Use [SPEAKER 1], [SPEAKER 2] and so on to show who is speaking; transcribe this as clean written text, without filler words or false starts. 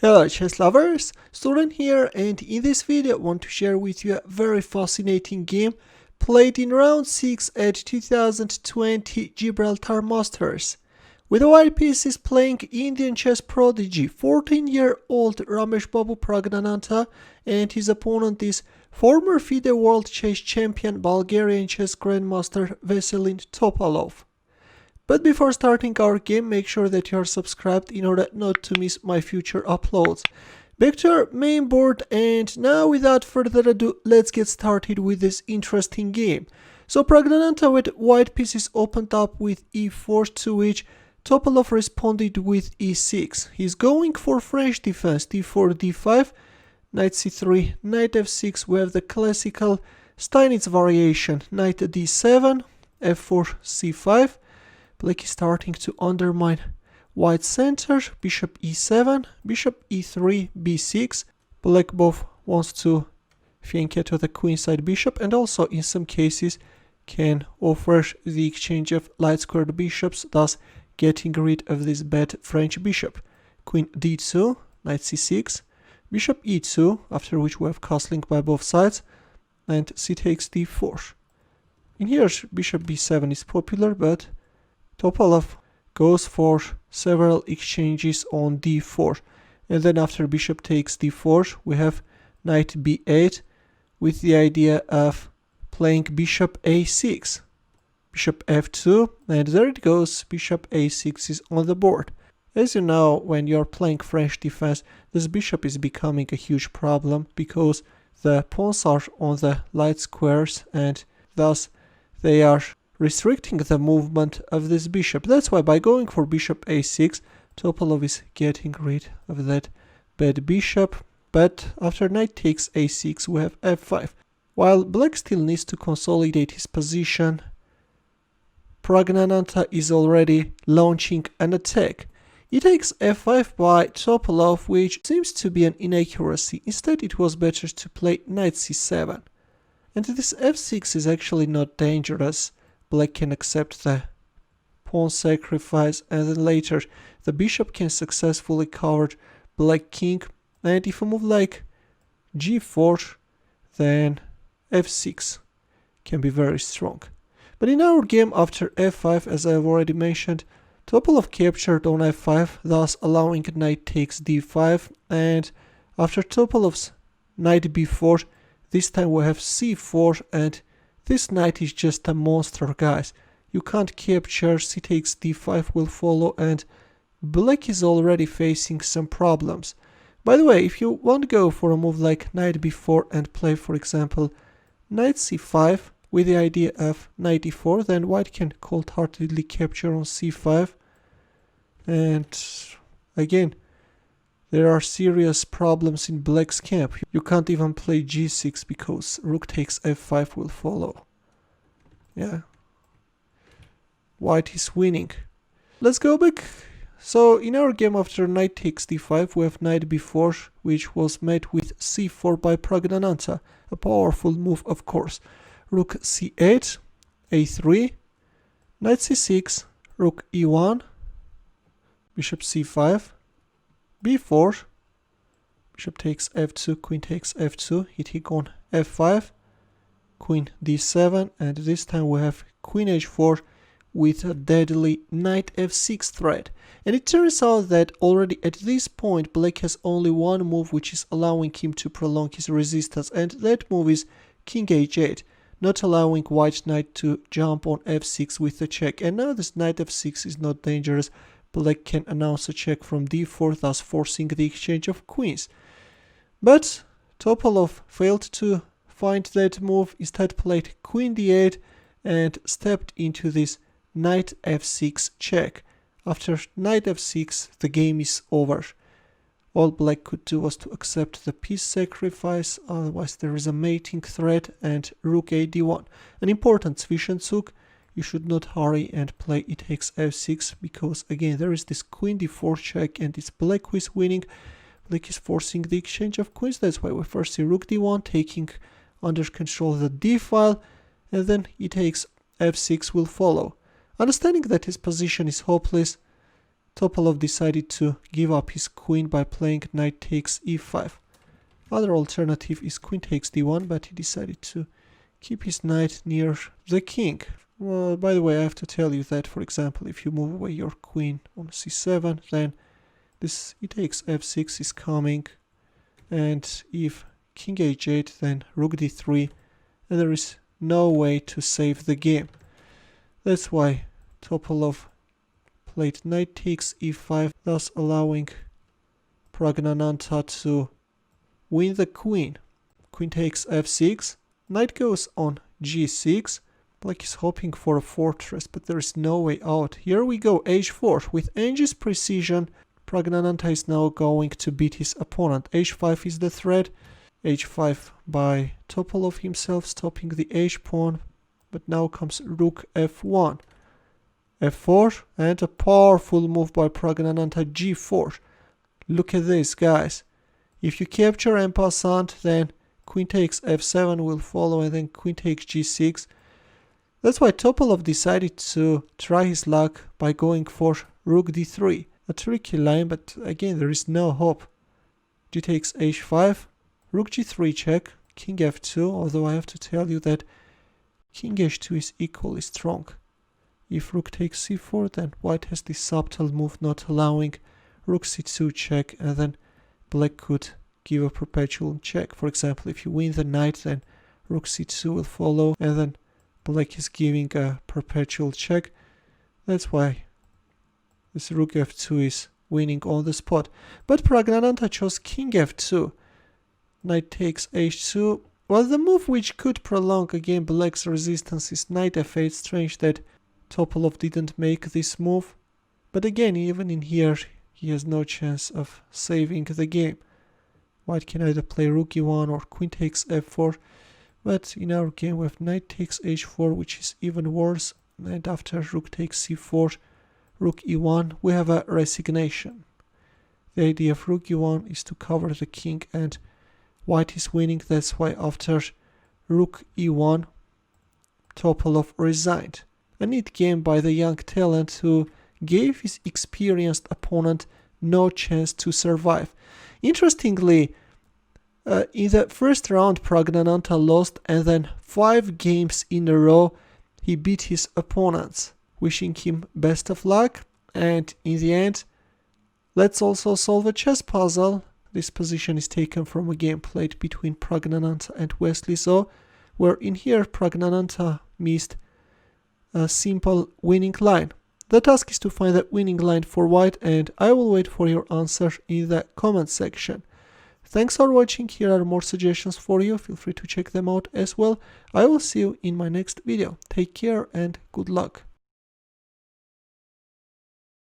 [SPEAKER 1] Hello chess lovers, Suren here, and in this video I want to share with you a very fascinating game played in round 6 at 2020 Gibraltar Masters. With the white pieces playing Indian chess prodigy 14-year-old Rameshbabu Praggnanandhaa, and his opponent is former FIDE World Chess Champion Bulgarian chess grandmaster Veselin Topalov. But before starting our game, make sure that you are subscribed in order not to miss my future uploads. Back to our main board, and now without further ado, let's get started with this interesting game. So Praggnanandhaa with white pieces opened up with e4, to which Topalov responded with e6. He's going for French defense, d4, d5, knight c3, knight f6. We have the classical Steinitz variation, knight d7, f4, c5. Black is starting to undermine white center, bishop e7, bishop e3, b6. Black both wants to fianchetto to the queenside bishop, and also in some cases can offer the exchange of light squared bishops, thus getting rid of this bad French bishop. Queen d2, knight c6, bishop e2, after which we have castling by both sides, and c takes d4. In here bishop b7 is popular, but Topalov goes for several exchanges on d4, and then after bishop takes d4 we have knight b8 with the idea of playing bishop a6, bishop f2, and there it goes, bishop a6 is on the board. As you know, when you're playing French defense, this bishop is becoming a huge problem because the pawns are on the light squares and thus they are restricting the movement of this bishop. That's why by going for bishop a6, Topalov is getting rid of that bad bishop. But after knight takes a6, we have f5. While black still needs to consolidate his position, Praggnanandhaa is already launching an attack. He takes f5 by Topalov, which seems to be an inaccuracy. Instead, it was better to play knight c7. And this f6 is actually not dangerous. Black can accept the pawn sacrifice, and then later the bishop can successfully cover black king, and if a move like g4, then f6 can be very strong. But in our game after f5, as I have already mentioned, Topalov captured on f5, thus allowing knight takes d5, and after Topalov's knight b4, this time we have c4, and this knight is just a monster, guys. You can't capture, c takes d5 will follow, and black is already facing some problems. By the way, if you want to go for a move like knight b4 and play, for example, knight c5 with the idea of knight e4, then white can cold-heartedly capture on c5. And again, there are serious problems in black's camp. You can't even play g6 because rook takes f5 will follow. Yeah. White is winning. Let's go back. So in our game after knight takes d5, we have knight b4, which was met with c4 by Praggnanandhaa. A powerful move, of course. Rook c8, a3, knight c6, rook e1, bishop c5, b4, bishop takes f2, queen takes f2, hitting on f5, queen d7, and this time we have queen h4 with a deadly knight f6 threat. And it turns out that already at this point black has only one move which is allowing him to prolong his resistance, and that move is king h8, not allowing white knight to jump on f6 with a check. And now this knight f6 is not dangerous. Black can announce a check from d4, thus forcing the exchange of queens. But Topalov failed to find that move, instead played queen d8 and stepped into this knight f6 check. After knight f6, the game is over. All black could do was to accept the piece sacrifice, otherwise there is a mating threat, and rook a d1. An important Zwischenzug. You should not hurry and play e takes f6, because again there is this queen d4 check and it's black who is winning. Black is forcing the exchange of queens. That's why we first see rook d1 taking under control the d file, and then e takes f6 will follow. Understanding that his position is hopeless, Topalov decided to give up his queen by playing knight takes e5. Other alternative is queen takes d1, but he decided to keep his knight near the king. Well, by the way, I have to tell you that, for example, if you move away your queen on c7, then this e takes f6 is coming, and if king h8, then rook d3, and there is no way to save the game. That's why Topalov played knight takes e5, thus allowing Praggnanandhaa to win the queen. Queen takes f6, knight goes on g6. Black is hoping for a fortress, but there is no way out. Here we go, h4. With Angie's precision, Praggnanandhaa is now going to beat his opponent. h5 is the threat. h5 by Topalov himself, stopping the h-pawn. But now comes rook f1. f4, and a powerful move by Praggnanandhaa, g4. Look at this, guys. If you capture en passant, then queen takes f7 will follow, and then queen takes g6. That's why Topalov decided to try his luck by going for rook d3. A tricky line, but again there is no hope. G takes h5, rook g3 check, king f2, although I have to tell you that king h2 is equally strong. If rook takes c4, then white has this subtle move not allowing rook c2 check, and then black could give a perpetual check. For example, if you win the knight, then rook c2 will follow, and then black is giving a perpetual check. That's why this rook f2 is winning on the spot. But Praggnanandhaa chose king f2. Knight takes h2. Well, the move which could prolong again black's resistance is knight f8. Strange that Topalov didn't make this move. But again, even in here, he has no chance of saving the game. White can either play rook e1 or queen takes f4. But in our game we have knight takes h4, which is even worse. And after rook takes c4, rook e1, we have a resignation. The idea of rook e1 is to cover the king, and white is winning. That's why after rook e1, Topalov resigned. A neat game by the young talent who gave his experienced opponent no chance to survive. Interestingly, in the first round Praggnanandhaa lost, and then 5 games in a row he beat his opponents. Wishing him best of luck, and in the end, let's also solve a chess puzzle. This position is taken from a game played between Praggnanandhaa and Veselin, where in here Praggnanandhaa missed a simple winning line. The task is to find that winning line for white, and I will wait for your answer in the comment section. Thanks for watching. Here are more suggestions for you. Feel free to check them out as well. I will see you in my next video. Take care and good luck.